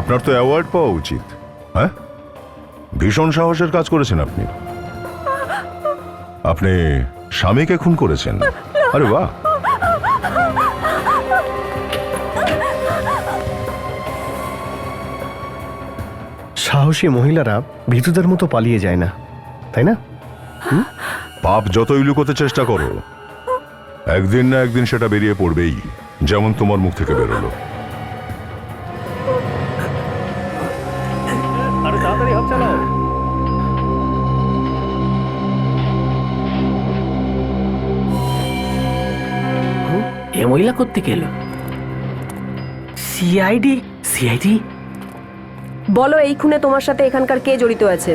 আপনার তো অ্যাওয়ার্ড পাওয়া উচিত। হ্যাঁ, ভীষণ সাহসের কাজ করেছেন আপনি। আপনি স্বামীকে খুন করেছেন। আরে বাহ। সাহসী মহিলারা ভীতুদের মতো পালিয়ে যায় না, তাই না? পাপ যতই লুকোতে চেষ্টা করো, একদিন না একদিন সেটা বেরিয়ে পড়বেই, যেমন তোমার মুখ থেকে বেরোলো। আরে তাড়াতাড়ি হাত চালাও। এ মহিলা করতে গেল সিআইডি। বলো এই খুনে তোমার সাথে এখানকার কে জড়িত আছে?